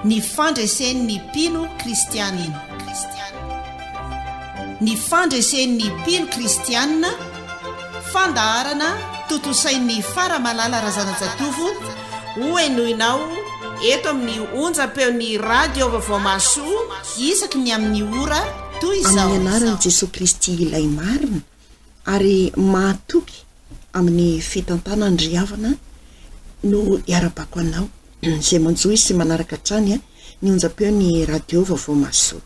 ny fandresen'ny mpino kristianina. Ny fandresen'ny mpino kristianina, fandaharana totosain'ny faramalala razanajatovo hoenoinao eto amin'ny onjam-peon'ny radio vaovao masoa isaky ny amin'ny ora toy izao. Amin'ny anaran'i Jesosy Kristy ilay marina ary mahatoky amin'ny fitantanany ry havana no hiarabako anao izay manjoy sy manaraka trany ny onjam-peon'ny radio vaovao masoa.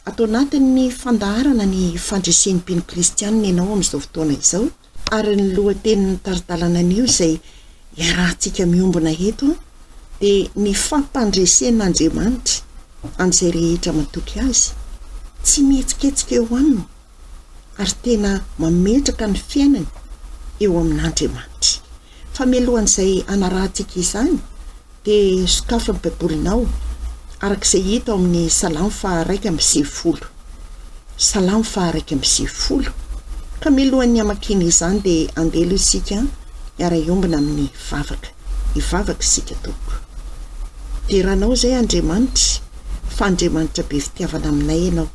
Atao anatin'ny fandaharana ny fandresen'ny mpino kristianina ianao amin'izao fotoana izao, ary ny lohatenin'ny taridalana an'io izay iarahantsika miombona eto dia ny fampandresen'Andriamanitra amin'izay rehetra matoky azy, tsy mihetsiketsika eo aminy ary tena mametraka ny fiainany eo amin'Andriamanitra. Fa mialohan'izay anarahantsika izany dia sokafo ny baibolinao arak'izay hita ao amin'ny salamo faha 120. Salamo faha 120. Ka mialohan'ny hamakina izany dia andelo isika hiara-iombona amin'ny vavaka. Hivavaka isika toko. Deranao izay Andriamanitra, fa Andriamanitra be fitiavana aminay ianao.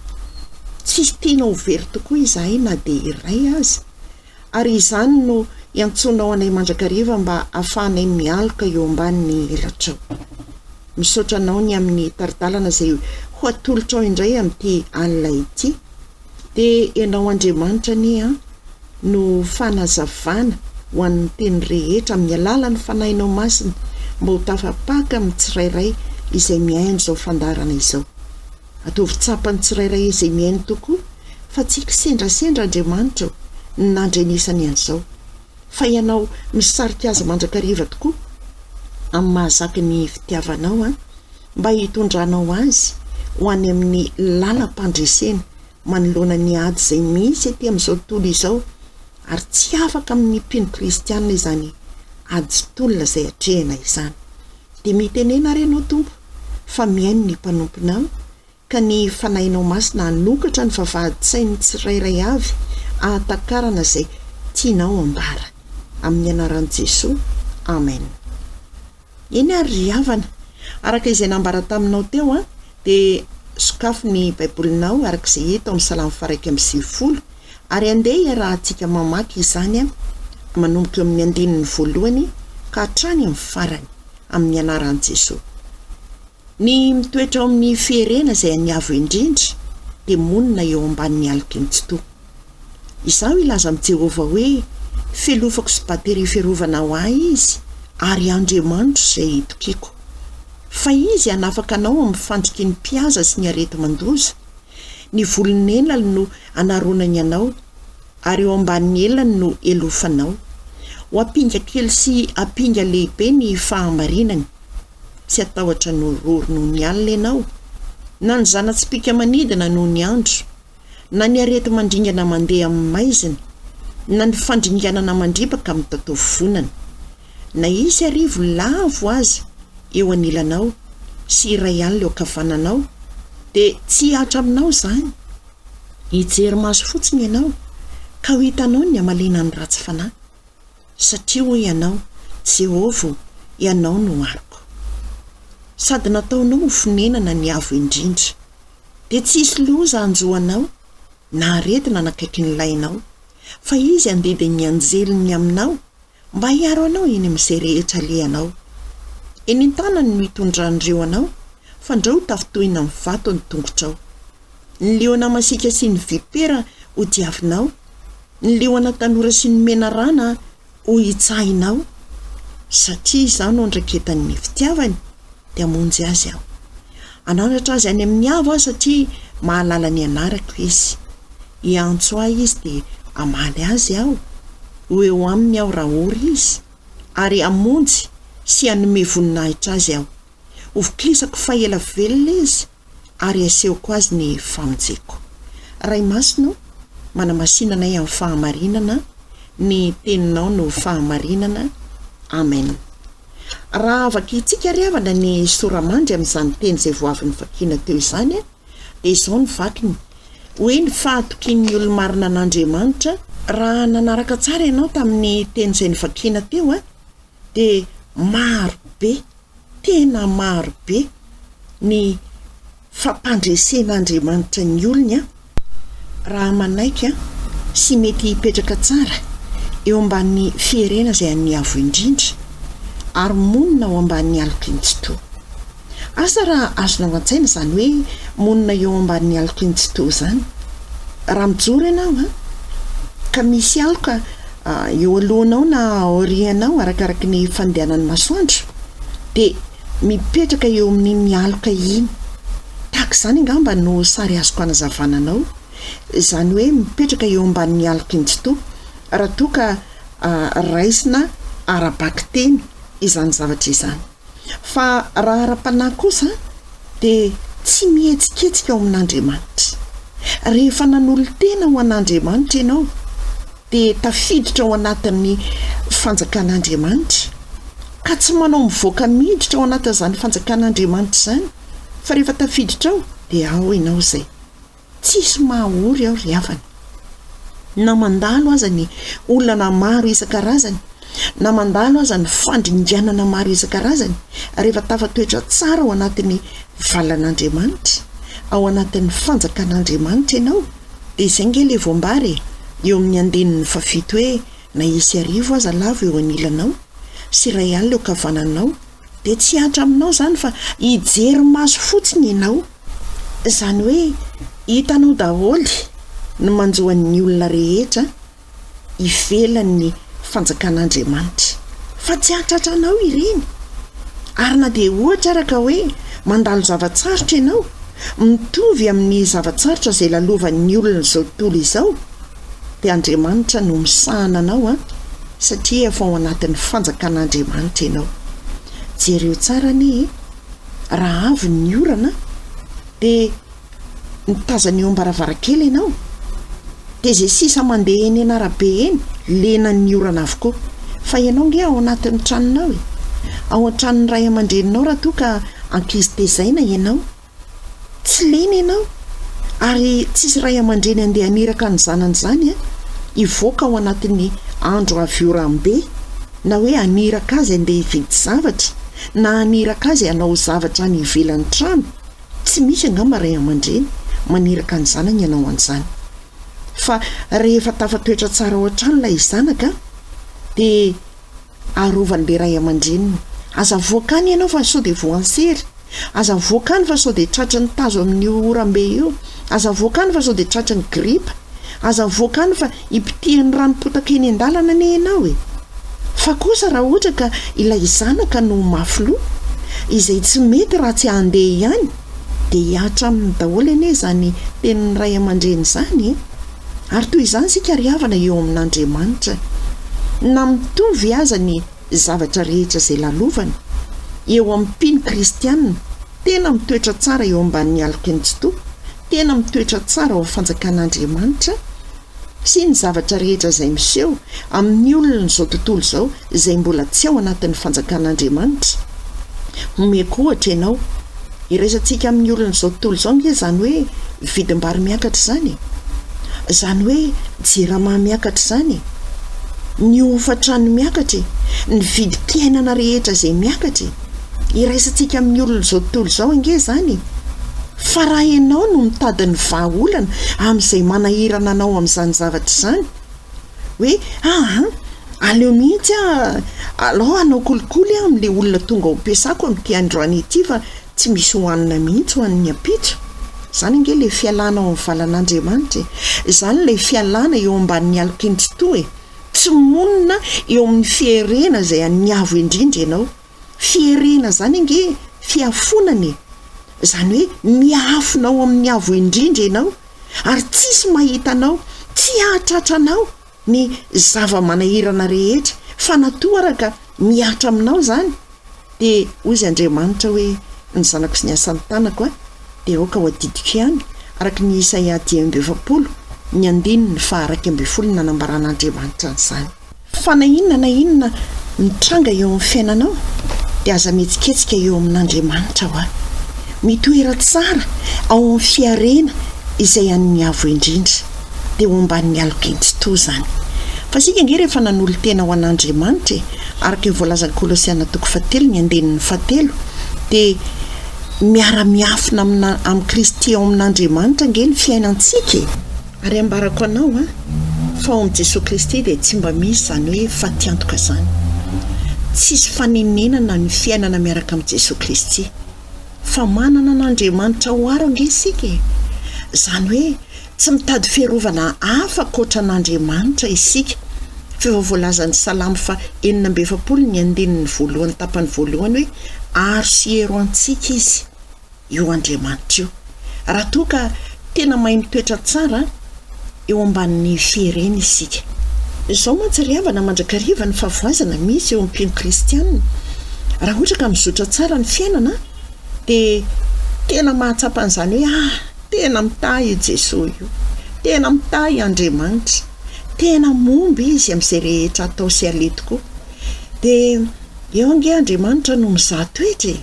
Tsisy tianao very tokoa izahay na dia iray aza. Ary izany no iantsonao anay mandrakariva mba ahafahanay mialoka eo ambanin'ny elatrao. Misaotra anao ny amin'ny taridalana izay ho atolotrao indray amin'ity alina ity. Dia ianao Andriamanitra no fanazavana ho an'ny teny rehetra amin'ny alalan'ny fanahinao masina mba ho tafapaka amin'ny tsirairay izay miaino izao fandarana izao. Ataovy tsapany tsirairay izay miaino tokoa, fa tsy kisendrasendra Andriamanitra nandrenisany an'izao. Fa ianao misarika azy mandrakariva tokoa amin'ny mahazaka ny fitiavanao mba hitondranao azy ho any amin'ny lalam-pandresena manoloana ny ady izay misy ety amin'izao tontolo izao, ary tsy afaka amin'ny mpino kristianina izany ady tolona izay atrehana izany. Dia mitenena ary ianao Tompo fa miaino ny mpanomponao, ka ny fanahinao masina hanokatra ny vavahady-tsain'ny tsirairay avy ahatakarana izay tianao ambara. Amin'ny anaran'i Jesosy, amen. Eny ary ry havana, araka izay nambara taminao teo dia sokafo ny baibolinao arak'izay hita amin'ny salamo faha 120, ary andeha iarahantsika mamaky izany manomboka amin'ny andinin'ny voalohany ka hatrany amin'ny farany amin'ny anaran'i Jesosy. Ny mitoetra ao amin'ny fiherena izay aniavo indrindra dia monina eo ambanin'ny alok'intsitoa. Izaho ilaza amin'i Jehova hoe felofako sy batery fiarovana ho ahy izy, ary Andriamanitra izay itokiko. Fa izy hanafaka anao amin'ny fandriky ny mpiaza sy ny arety mandoza. Ny volon'elany no anaronany anao, ary eo ambanin'ny elany no elofanao. Ho apinga kely sy apinga lehibe ny fahamarinany. Tsy atahotra no rory noho ny alina ianao, na ny zana-tsipika manidina noho ny andro, na ny arety mandringana mandeha amin'ny maizina, na ny fandringanana mandripaka amin'ny tatovo vonana. Na isy arivo lavo aza eo anilanao sy iray alina eo ankavananao, dia tsy hatra aminao izany. Hijery maso fotsiny ianao ka ho hitanao ny amalinan'ny ratsy fanahy, satria hoy ianao, Jehova, ianao no ariko. Sady nataonao ho fonenana ny avo indrindra, dia tsy hisy loza anjoanao na aretina nakaiky ny lainao, fa izy andediny anjeliny aminao mba hiaro anao eny amin'izay rehetra lehanao. Eny an-tanany no hitondran'ireo anao, fa ndrao tafitohina amin'ny vato ny tongotrao. Ny leona masika sy ny vipera ho diavinao, ny leona tanora sy ny mena rana ho hitsahinao, satria izao no andraketan'ny fitiavany dia hamonjy azy aho. Anandratra azy any amin'ny avo aho satria mahalala ny anarako izy. Hiantso ahy izy dia amaly azy aho, ho eo aminy aho raha ory izy, ary hamonjy sy hanome voninahitra azy aho. Hovokisako fahaela velona izy, ary asehoko azy ny famonjeko. Ray masino, manamasinanay amin'ny fahamarinana, ny teninao no fahamarinana. Amen. Raha afaka itsika ry havana ny soramandry amin'izany teny izay voavin'ny vakiana teo izany, dia izao ny vakiny hoe ny fahatokian'ny olo-marina an'Andriamanitra. Raha nanaraka tsara ianao tamin'ny teny izay nivakiana teo dia maro be, tena maro be ny fampandresen'andriamanitra ny olony raha manaika sy mety hipetraka tsara eo amban'ny fiherena izay an'ny avo indrindra ary monina ao amban'ny alok'intsito. Asa raha azonao an-tsaina izany hoe monina eo amban'ny alok'intsito izany. Raha mijoro ianao ka misy aloka eo alohanao na aorianao arakaraky ny fandehanan'ny masoandro dia mipetraka eo amin'ny aloka iny. Tahaka izany angamba no sary azoko anazavananao, izany hoe mipetraka eo amban'ny alok'intsito raha toa ka raisina arabaky teny izany zavatra izany. Fa raha ara-panahy kosa dia tsy mihetsiketsika ao amin'Andriamanitra. Rehefa nanolo tena ho an'Andriamanitra ianao dia tafiditra ao anatin'ny fanjakan'Andriamanitra ka tsy manao mivoaka miditra ao anatin'izany fanjakan'Andriamanitra izany, fa rehefa tafiditra ao dia ao ianao izay. Tsisy mahaory ao ry havana. Na mandalo aza ny olana maro isan-karazany, na mandalo aza ny fandringanana maro isan-karazany, rehefa tafatoetra tsara ao anatin'ny valan'Andriamanitra, ao anatin'ny fanjakan'Andriamanitra ianao, dia izay nge le voambary eo amin'ny andinin'ny fafito hoe na isy 10 aza lava eo anilanao sy 2 alina eo kavananao, dia tsy hatra aminao izany fa hijery maso fotsiny ianao. Izany hoe hitanao daholy ny manjoan'ny olona rehetra ivelan'ny fanjakan'Andriamanitra, fa tsy hatratranao ireny. Ary na dia ohatra araka hoe mandalo zavatsarotra ianao mitovy amin'ny zavatsarotra izay lalovan'ny olona izao tontolo izao, dia Andriamanitra no misahana anao satria efa ao anatin'ny fanjakan'Andriamanitra ianao. Jereo tsara ny raha avy ny orana dia mitazana eo am-baravarakely ianao dia izay sisa mandeha eny an'arabe eny lena ny orana avokoa, fa ianao nge ao anatin'ny tranonao ao an-tranon'ny ray aman-dreninao raha toa ka ankizy tezaina ianao, tsy lena ianao ary tsisy ray aman-dreny andeha aniraka ny zanany izany hivoaka ao anatin'ny andro avy orambe, na hoe aniraka azy andeha hividy zavatra na aniraka azy hanao zavatra ny ivelan'ny trano. Tsy misy angamba ray aman-dreny maniraka ny zanany ianao an'izany. Fa rehefa tafatoetra tsara ao an-trano ilay zanaka dia arovan'ilay ray aman-dreniny, aza voakany ianao fa sao dia voansery, aza voakany fa sao dia tratry ny tazo amin'ny orambe io, aza voakany fa sao dia tratry ny gripa, aza voakany fa hipitihan'ny ranom-potaka eny an-dalana ane ianao Fa kosa raha ohatra ka ilay zanaka no mafilo izay tsy mety raha tsy handeha ihany, dia hiatra amin'ny daholo ane izany tenin'ny ray aman-dreny izany. Ary toy izany sika ry havana eo amin'Andriamanitra, na mitovy aza ny zavatra rehetra izay lalovany eo amin'ny mpino kristianina, tena mitoetra tsara eo amban'ny alok'intsito, tena mitoetra tsara ao fanjakan'Andriamanitra sy ny zavatra rehetra izay miseho amin'ny olona izao tontolo izao izay mbola tsy ao anatin'ny fanjakan'Andriamanitra. Omeko ohatra ianao, iresantsika amin'ny olona izao tontolo izao nge izany hoe vidim-bary miakatra izany, izany hoe jirama miakatra izany, ny ofatrano miakatra, ny vidim-piainana rehetra izay miakatra, iresantsika amin'ny olona izao tontolo izao nge izany. Fa raha ianao no mitady ny vahaolana amin'izay manahirana anao amin'izany zavatra izany, hoe aleo mihitsy alao anao kolikoly amin'ilay olona tonga ho ampiasako amin'ity androany ity fa tsy misy hohanina mihitsy ho an'ny ampitso. Izany nge ilay fialana ao amin'ny valan'Andriamanitra, izany ilay fialana eo amban'ny alok'intsito tsy monina eo amin'ny fiherena izay an'ny avo indrindra ianao. Fiherena izany nge fiafonany, izany hoe miafonao amin'ny avo indrindra ianao ary tsisy mahita anao, tsy hahatratra anao ny zava-manahirana rehetra, fa natoaraka miatra aminao izany. Dia ozy Andriamanitra hoe ny zanako sy ny asan'ny tanako dia aoka ho adidiko ihany, araka ny Isaia 10:20 ny 2:12 nanambaran'Andriamanitra an'izany. Fa na inona mitranga eo amin'ny fiainanao dia aza mihetsiketsika eo amin'Andriamanitra mitoera tsara ao amin'ny fiarena izay an'ny avo indrindra dia ho amban'ny alok'intsito izany. Fa sika nge rehefa nanolo tena ho an'Andriamanitra araka ny voalazan'ny Kolosiana 3:7 dia miara-miafina amin'ny Kristy ao amin'Andriamanitra nge ny fiainantsika ary ambarako anao fa ao amin'i Jesosy Kristy dia tsy mba misy zany hoe fatiantoka zany, tsisy faninenana ny fiainana miaraka amin'i Jesosy Kristy fa manana n'Andriamanitra ho aro nge isika, zany hoe tsy mitady fiarovana hafa koatra n'Andriamanitra isika. Voalazan'ny Salamo fa 47:1 tapany voalohany hoe aro sy hero antsika izy io Andriamanitra io, raha toa ka tena mahay mitoetra tsara eo ambanin'ny fihereny isika. Izao mantsy ry havana mandrakariva ny fahavoazana misy eo am-pino kristianina. Raha ohatra ka mizotra tsara ny fiainana dia tena mahatsapa an'izany hoe tena mitahy io Jesosy io, tena mitahy Andriamanitra, tena momby izy amin'izay rehetra atao sy aleha tokoa. Dia eo ange Andriamanitra no mizaha toetra,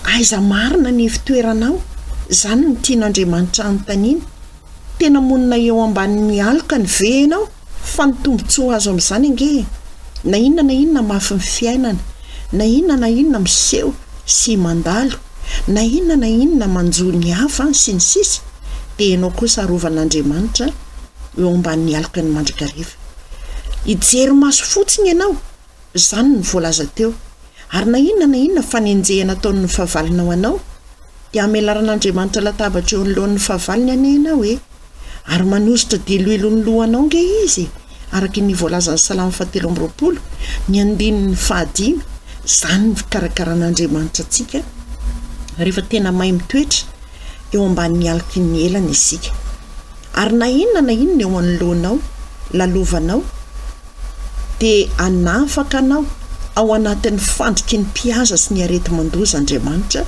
aiza marina ny fitoeranao, izany no tian'Andriamanitra anontaniana. Tena monina eo ambanin'ny aloka ny venao fa ny tombontsoa azo amin'izany ange, na inona mafy ny fiainana, na inona miseho sy mandalo, na inona manjo ny hafa sy ny sisa, dia ianao kosa arovan'Andriamanitra eo ambanin'ny aloka ny mandrakariva. Hijery maso fotsiny ianao, izany ny voalaza teo, ary na inona fanenjehana ataon'ny fahavalonao anao dia amelaran'Andriamanitra latabatra eo anoloan'ny fahavalony anenao ary manositra diloilo ny lohanao nge izy, araka ny voalazan'ny Salamo 17:20, ny 5, izany ny fikarakarana-Andriamanitra antsika rehefa tena mahay mitoetra eo ambanin'ny aloky ny elana isika. Ary na inona eo anoloanao, lalovanao, dia anafaka anao ao anatin'ny fandriky ny mpihaza sy ny arety mandoza Andriamanitra,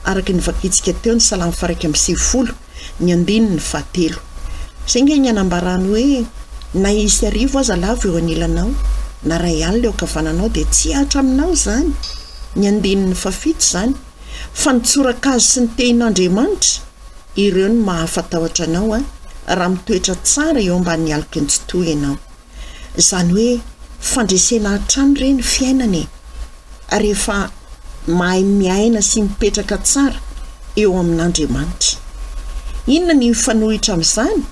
araka ny vakitsika teo ny Salamo 1:7, ny 5. Izay nge ny anambarany hoe na isy arivo aza lava eo anelanao, na ray alina eo ankavananao dia tsy ahatra aminao zany. Ny 7 zany, fa nitsoraka azy sy ny tehin'Andriamanitra ireo ny mahafatahotra anao raha mitoetra tsara eo ambanin'ny aloky ny tsotoa ianao. Izany hoe fandresena hatrany ireny fiainana rehefa mahay miaina sy mipetraka tsara eo amin'Andriamanitra. Inona ny fanohitra amin'izany?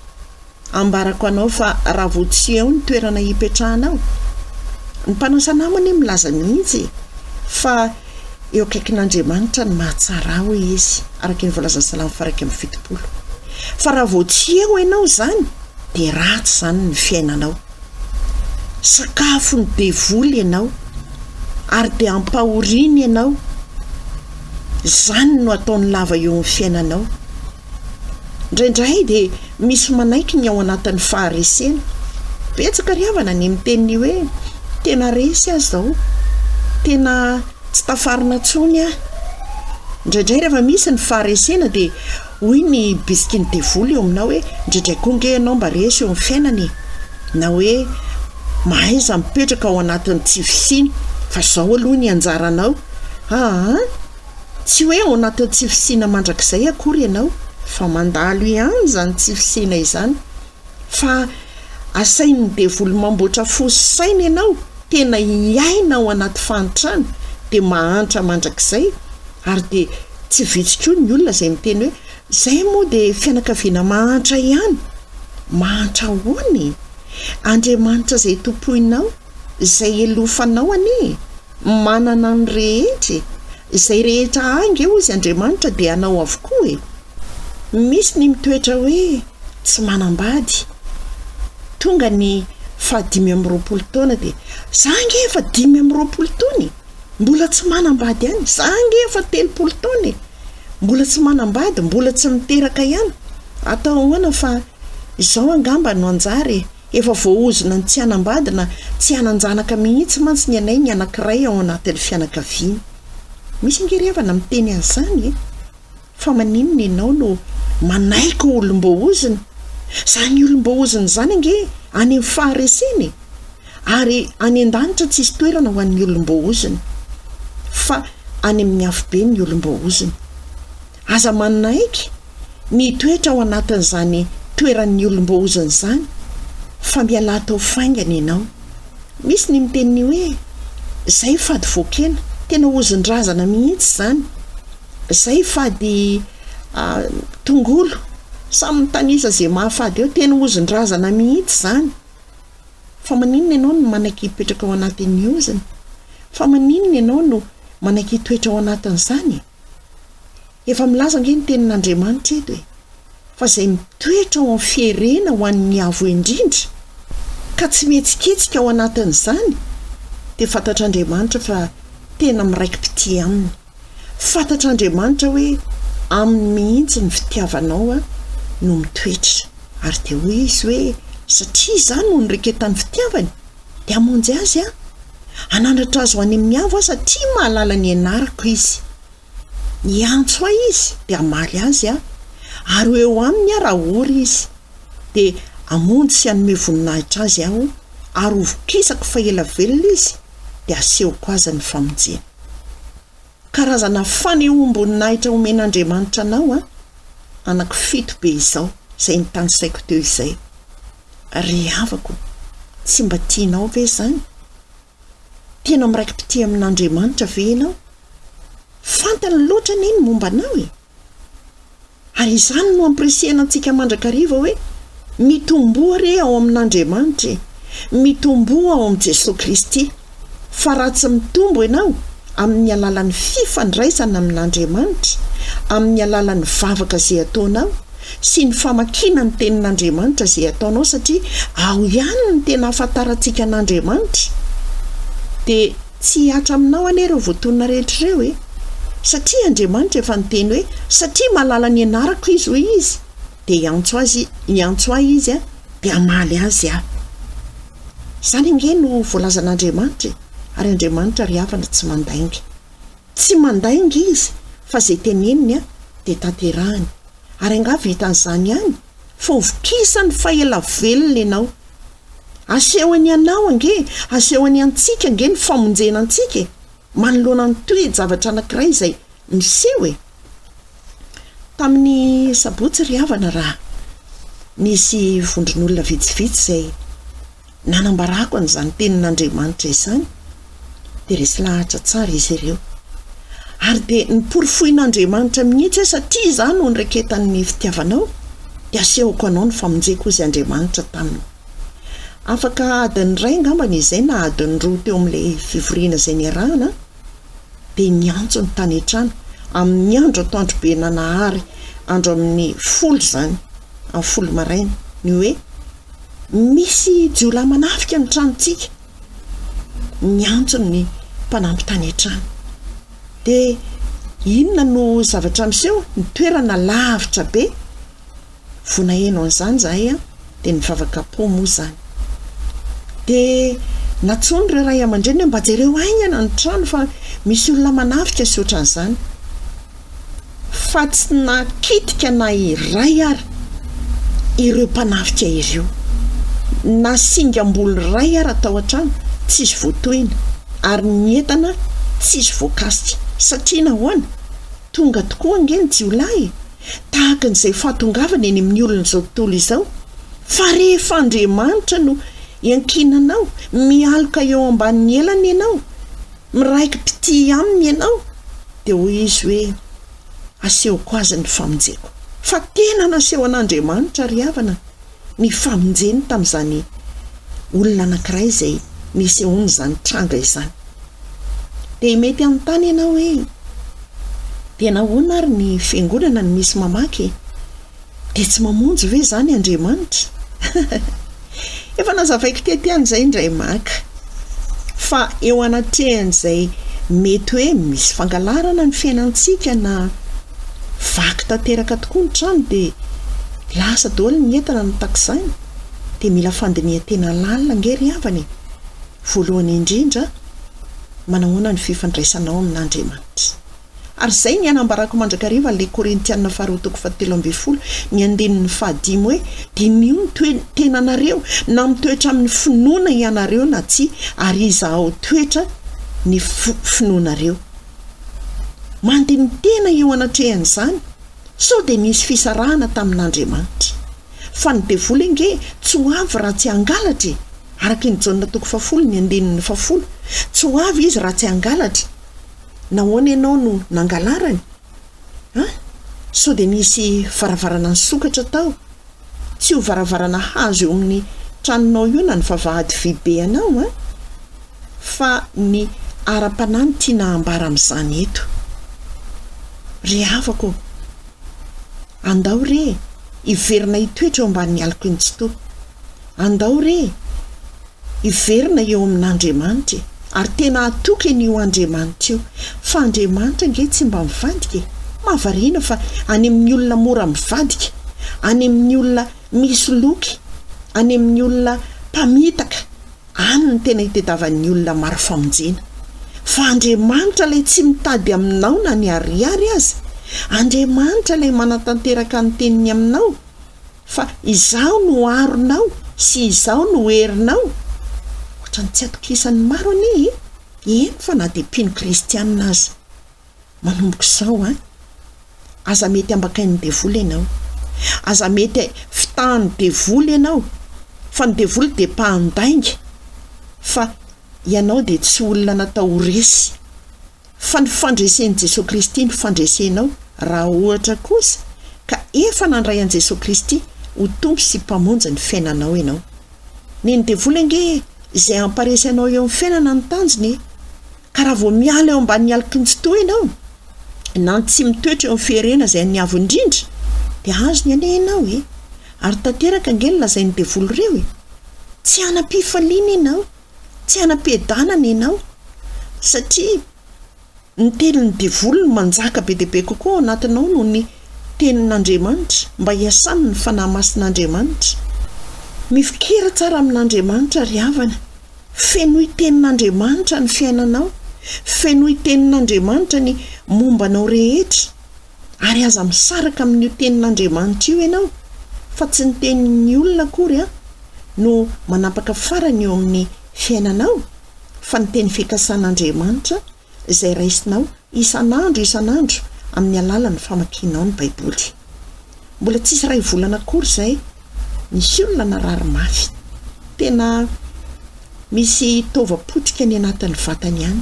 Ambarako anao fa raha voatsy eo ny toerana hipetrahanao. Ny mpanasanamany milaza mihitsy fa eo akaikin'Andriamanitra ny mahatsara ho izy, araka ny voalazan'ny Salamo 1:7. Fa raha voatsy eo ianao zany dia ratsy zany ny fiainanao. Sakafo ny devoly ianao ary dia ampahoriana ianao, zany no ataony lava eo amin'ny fiainanao. Indraindray dia misy manaiky ny ao anatin'ny faharesena. Betsaka ry havana ny miteny hoe tena resy azy zao, tena tsy tafarina tsony Indraindray rehefa misy ny faharesena dia hoy ny bisiky ny devoly eo aminao hoe indraindray koa nge ianao mba resy eo amin'ny fiainana, na hoe mahaiza mipetraka ao anatin'ny tsy fisiny, fa zao aloha ny anjaranao. Tsy hoe ao anatin'ny tsy fisina mandrakizay akory ianao, fa mandalo ihany zany tsy fisina izany. Fa asain'ny devoly mamboatra fo sy saina ianao, tena hiaina ao anaty fanitrana, dia mahantra mandrakizay. Ary dia tsy vitsy koa ny olona izay miteny hoe zay moa dia fianakaviana mahantra ihany. Mahantra ahoany? Andriamanitra izay tompoinao, izay elofanao manana ny rehetra, izay rehetra ange ozy Andriamanitra dia anao avokoa. Misy ny mitoetra hoe tsy manambady, tonga ny 520 taona dia za nge efa 520 taona mbola tsy manambady ihany, za nge efa 30 taona mbola tsy manambady, mbola tsy miteraka ihany. Atao ahoana fa izao angamba no anjary efa voaozona ny tsy hanambady na tsy hananjanaka mihitsy mantsy ny anay ny anankiray ao anatin'ny fianakaviana. Misy ngerevana miteny an'izany fa maninona ianao no manaika olom-boozina? Zany olom-boozina zany ange any amin'ny faharesena, ary any an-danitra tsisy toerana ho an'ny olom-boozina, fa any amin'ny hafobe ny olom-boozina. Aza manaiky ny toetra ao anatin'izany toeran'ny olom-boozina izany, fa miala tao faingana ianao. Misy ny miteny hoe zay fady voakena, tena ozin-drazana mihitsy zany. zay fady tongolo samy tanisa zay mahafady eo tena ozon-drazana mihitsy zany fa maninona ianao no manaiky hipetraka ao anatin'ny oziny fa maninona ianao no manaiky hitoetra ao anatin'izany efa milaza nge ny tenin'Andriamanitra eto hoe fa zay mitoetra ao amin'ny fierena ho an'ny avo indrindra ka tsy metsiketsika ao anatin'izany dia fantatr'Andriamanitra fa tena miraiki-pity aminy fantatr'Andriamanitra hoe aminy mihitsy ny fitiavanao no mitoetra ary dia hoy izy hoe satria izany no nyreketan'ny fitiavany dia amonjy azy anandratra azy ho any amin'ny avo satria mahalala ny anarako izy iantso ahy izy dia amaly azy ary eo aminy raha ory izy dia amonjy sy anome voninahitra azy aho ary hovokisako fa ela velona izy dia asehoko azy ny famonjena karazana fanehoam-boninahitra omen'Andriamanitra anao anaky 7 be izao izay ny tany saiko teo izay ry havako tsy mba tianao ve zany tena miraiki-pity amin'Andriamanitra ve ianao fantany loatra neny momba anao ary izany no ampirisihana antsika mandrakariva hoe mitomboa re ao amin'Andriamanitra mitomboa ao amin'i Jesosy Kristy fa raha tsy mitombo ianao amin'ny alalan'ny fifandraisana amin'Andriamanitra amin'ny alalan'ny vavaka izay ataonao sy ny famakina ny tenin'Andriamanitra izay ataonao satria ao ihany ny tena ahafantarantsika an'Andriamanitra dia tsy hatra aminao anie ireo voatonona rehetra ireo satria Andriamanitra efa niteny hoe satria mahalala ny anarako izy hoy izy dia iantso ahy izy dia amaly azy zany nge no voalazan'Andriamanitra ary Andriamanitra ry havana tsy mandainga izy fa zay teneniny dia tanterahany ary anga vitan'izany ihany fa hovokisany fa ela velona ianao asehony anao ange asehony antsika nge ny famonjena antsika manoloana ny toy zavatra anankiray izay miseho tamin'ny sabotsy ry havana raha nisy vondron'olona vitsivitsy izay nanambarako an'izany tenin'Andriamanitra izany dia resy lahatra tsara izy ireo ary dia niporifoin'Andriamanitra mihitsy satria izany no nyraiketan'ny fitiavanao dia asehoko anao ny famonjeko izy Andriamanitra taminy afaka adiny ray ngambany izay na adiny roa teo amin'ilay fivoriana izay niarahana dia niantso ny tany an-trano amin'ny andro atoandro be nanahary andro amin'ny 10 zany amin'ny 10 maraina ny hoe misy jiolahy manafika ny tranontsika niantso ny mpanampy tany an-trano dia inona no zavatra miseho ny toerana lavitra be vonaheno an'izany zahay dia nivavaka-po moa zany dia natsony ireo ray aman-dreny mba jereo aingana ny trano fa misy olona manafika sy ohatran'izany fa tsy nakitika na iray ary ireo mpanafika ireo na singam-boly ray ary atao an-trano tsisy voatoina ary ny entana tsisy voakasika satria nahoana tonga tokoa nge ny jiolahy tahaka n'izay fahatongavana eny amin'ny olona izao tontolo izao fa rehefa Andriamanitra no iankinanao mialoka eo ambanin'ny elany ianao miraiki-pity aminy ianao dia hoy izy hoe asehoko azy ny famonjeko fa tena naseho an'Andriamanitra ry havana ny famonjeny tamin'izany olona anankiray izay nisehony izany tranga izany dia mety amin'ny tany ianao hoe dia nahoana ary ny fiangonana ny misy mamaky dia tsy mamonjy ve zany Andriamanitra efa nazavaiko tetean'izay indray maka fa eo anatrehan'izay mety hoe misy fangalarana ny fiainantsika na vaky tanteraka tokoa ny trano dia lasa daholo ny entana no takizany dia mila fandinihan-tena lalina ngery havany voalohany indrindra manahoana ny fifandraisanao amin'Andriamanitra ary zay ny anambarako mandrakariva le Korintiana 2:17 ny andininy 5 hoe dinio ny tenanareo na mitoetra amin'ny finoana ianareo na tsy ary iza ao toetra ny finoanareo mandiny tena eo anatrehan'izany sao dia misy fisarahana tamin'Andriamanitra fa ny devoly nge tsy ho avy raha tsy hangalatra araka ny Jaona 10 ny andininy 10 tsy ho avy izy raha tsy hangalatra nahoana ianao no nangalarany sao dia nisy varavarana ny sokatra tao tsy ho varavarana hazo eo amin'ny tranonao io na ny vavahady vibe anao fa ny ara-panany tiana hambara amin'izany eto. Ry havako, andao re iverina hitoetra eo ambanin'ny alok'Intsito, andao re iverina eo amin'Andriamanitra ary tena atoky an'io Andriamanitra io, fa Andriamanitra nge tsy mba mivadika, mahavariana fa any amin'ny olona mora mivadika, any amin'ny olona misy loky, any amin'ny olona mpamitaka, any ny tena hitadiavan'ny olona maro famonjena. Fa Andriamanitra ilay tsy mitady aminao na ny ariary aza, Andriamanitra ilay manatanteraka ny teniny aminao, fa izao no aronao sy izao no herinao. Ohatrany tsy atokisan'ny maro anie, eny fa na dia mpino kristianina aza manomboka izao aza mety ambakain'ny devoly ianao, aza mety fitahan'ny devoly ianao, fa ny devoly dia mpandainga, fa ianao dia tsy olona natao resy, fa ny fandresen'i Jesosy Kristy ny fandresenao. Raha ohatra kosa ka efa nandray an' Jesosy Kristy ho tompo sy mpamonjy ny fiainanao ianao, ny devoly ange izay amparesy anao eo amin'ny fiainana ny tanjony, ka raha vao miala eo ambanin'ny alok'Intsito ianao na tsy mitoetra eo amin'ny fiherena izay niavo indrindra dia azony anie ianao ary tanteraka ange ny lazain'ny devoly ireo tsy hanam-pifaliana ianao, tsy hanam-piadanana ianao, satria ny tenin'ny devoly no manjaka be dia be kokoa ao anatinao noho ny tenin'Andriamanitra, mba hiasana ny fanahy masin'Andriamanitra. Mifikira tsara amin'Andriamanitra ry havana, feno tenin'Andriamanitra ny fiainanao, feno tenin'Andriamanitra ny mombanao rehetra, ary aza misaraka amin'io tenin'Andriamanitra io ianao, fa tsy ny tenin'ny olona akory no manapaka farany eo amin'ny fiainanao, fa ny teny fikasan'Andriamanitra izay raisinao isan'andro amin'ny alalan'ny famakianao ny Baiboly. Mbola tsisy ray volana akory izay nisy olona narary mafy, tena misy tovapotika ny anatin'ny vatany ihany,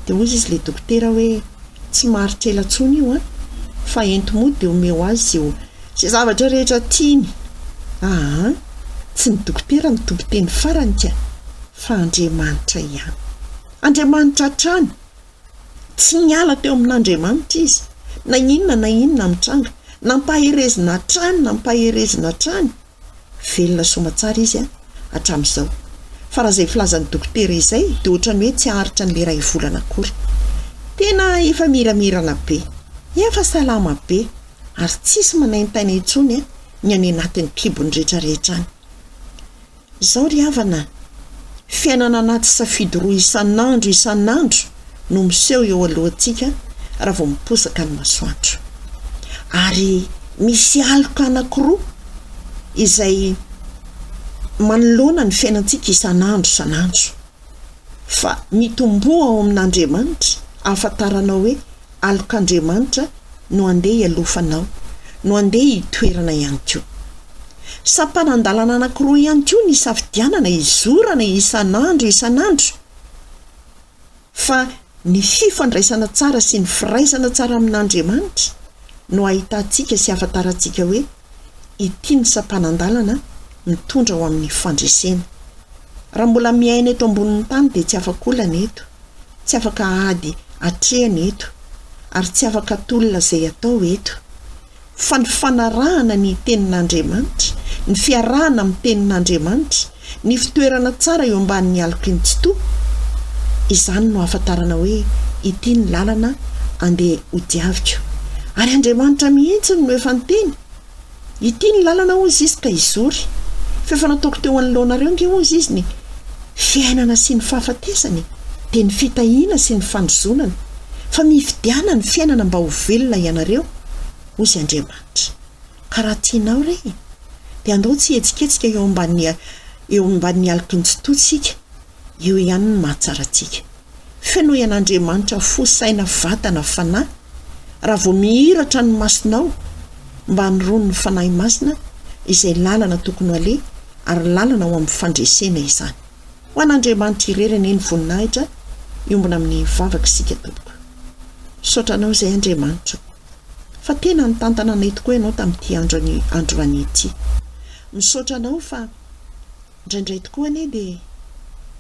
dia hozy izy le dokotera hoe tsy maharitra ela intsony io fa ento-mody dia omeo azy izay zavatra rehetra tiany. Tsy ny dokotera ny tompo-teny farany ka, fa Andriamanitra ihany. Andriamanitra hatrany, tsy miala teo amin'Andriamanitra izy, na inona mitranga, nampaherezina hatrany, velona somatsara izy hatramin'izao. Fa raha izay filazan'ny dokotera izay dia ohatrany hoe tsy haharitra n'ilay ray volana akory, tena efa miramirana be, efa salama be, ary tsisy manaintaina intsony ny any anatin'ny kibony rehetrarehetra any. Izao ry havana, fiainana anaty safidy roa isan'andro no miseho eo alohantsika raha vao miposaka ny masoandro, ary misy aloka anankiroa izay manoloana ny fiainantsika isan'andro, fa mitomboa ao amin'Andriamanitra ahafantaranao hoe alok'Andriamanitra no andeha hialofanao, no andeha hitoerana ihany koa. Sampanandalana anankiroa ihany koa ny safidianana izorana isan'andro, fa ny fifandraisana tsara sy ny firaisana tsara amin'Andriamanitra no ahitantsika sy ahafantarantsika hoe ity ny sampanandalana mitondra ho amin'ny fandresena. Raha mbola miaina eto ambonin'ny tany dia tsy afaka olana eto, tsy afaka ady atrehana eto, ary tsy afaka tolona izay atao eto, fa ny fanarahana ny tenin'Andriamanitra, ny fiarahana amin'ny tenin'Andriamanitra, ny fitoerana tsara eo ambanin'ny alok'Intsito, izany no ahafantarana hoe ity ny lalana andeha ho diaviko. Ary Andriamanitra mihitsy no efa niteny, ity ny lalana hozy izy ka izory, fa efa nataoko teo anoloanareo nge hozy izy ny fiainana sy ny fahafatesany, dia ny fitahiana sy ny fandrozonana, fa mifidiana ny fiainana mba ho velona ianareo, hozy Andriamanitra. Ka raha tianao re dia andao tsy etsiketsika eo ambanin'ny alok'Intsito sika, eo ihany ny mahatsara antsika. Feno ian'Andriamanitra fo saina vatana fanahy, raha vao mihiratra ny masonao mba hanoroany ny fanahy masina izay lalana tokony ho aleha ary lalana ho amin'ny fandresena izany. Ho an'Andriamanitra irerany ny voninahitra iombona amin'ny vavaka isika tompoko. Saotranao izay Andriamanitra, fa tena ny tantana anay tokoa ianao tamin'ity androany ity. Misaotra anao fa indraindray tokoa anie dia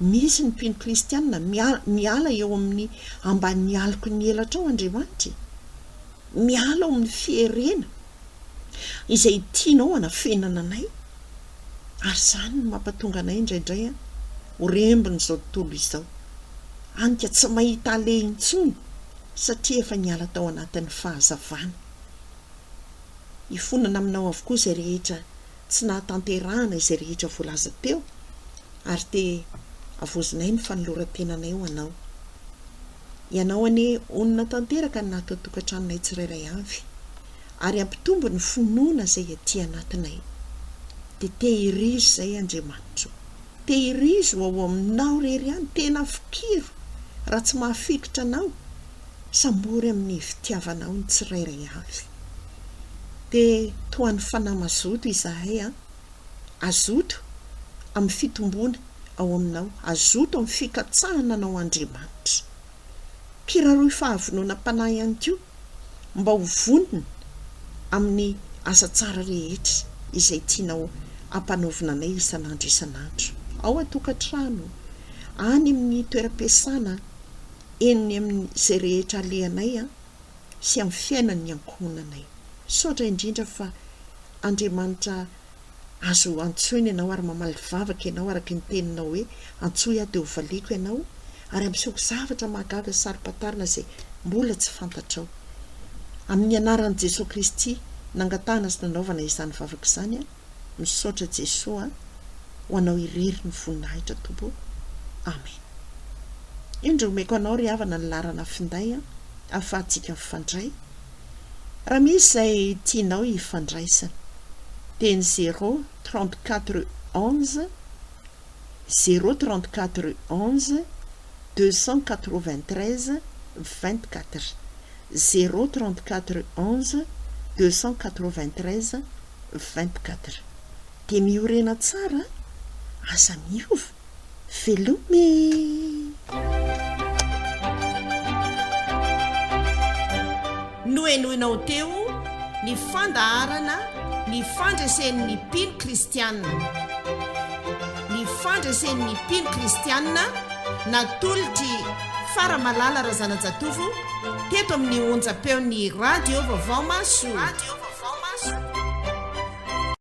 misy ny mpino kristianina miala eo amin'ny ambanin'ny aliko ny elatra ao Andriamanitra, miala ao amin'ny fierena izay tianao anafenana anay, ary izany no mampatonga anay indraindray ho rembiny izao tontolo izao, anka tsy mahita ale intsony satria efa niala tao anatin'ny fahazavana. Ifonana aminao avokoa izay rehetra tsy nahatanterahana izay rehetra voalaza teo, ary te avozinay ny fanoloran-tenanay ho anao. Ianao anie onona tanteraka ny nahatao-tokantranonay tsirairay avy, ary ampitombo ny finoana izay aty anatinay. Dia tehirizo izay Andriamanitra, tehirizo ao aminao rery ihany, tena fikiro raha tsy mahafikotra anao, sambory amin'ny fitiavanao ny tsirairay avy. Dia toa ny fanahy mazoto izahay azoto amin'ny fitomboana ao aminao, azoto amin'ny fikatsahana anao Andriamanitra. Kiraroy fahavonona mpanahy ihany koa mba ho vonona amin'ny asa tsara rehetra izay tianao ampanaovina anay isan'andro isan'andro, ao atokantrano, any amin'ny toeram-piasana, eniny amin'izay rehetra alehanay sy amin'ny fiainan'ny ankohonanay. Saotra indrindra fa Andriamanitra azo antsoina ianao ary mamaly vavaka ianao araka ny teninao hoe antsoy aho dia ho valiako ianao, ary ampisehoako zavatra mahagaga sarim-patarina izay mbola tsy fantatrao. Amin'ny anaran'i Jesosy Kristy nangatahana sy nanaovana izany vavaka izany misaotra Jesosy ho anao irery ny voninahitra Tompo. Amen. Indromeko anao ry havana ny larana finday ahafahantsika mifandray. Raha misy izay tianao hifandraisana dia ny 034 11 034 11 293 24 034 11 293 24. Dia miorena tsara, asa miova, velome. Noenoinao teo ny fandaharana ny fandraisen'ny mpino kristianina. Ny fandraisen'ny mpino kristianina natolotry Faramalala Razanajatovo teto amin'ny onjam-peon'ny radio Vaovao Masoa.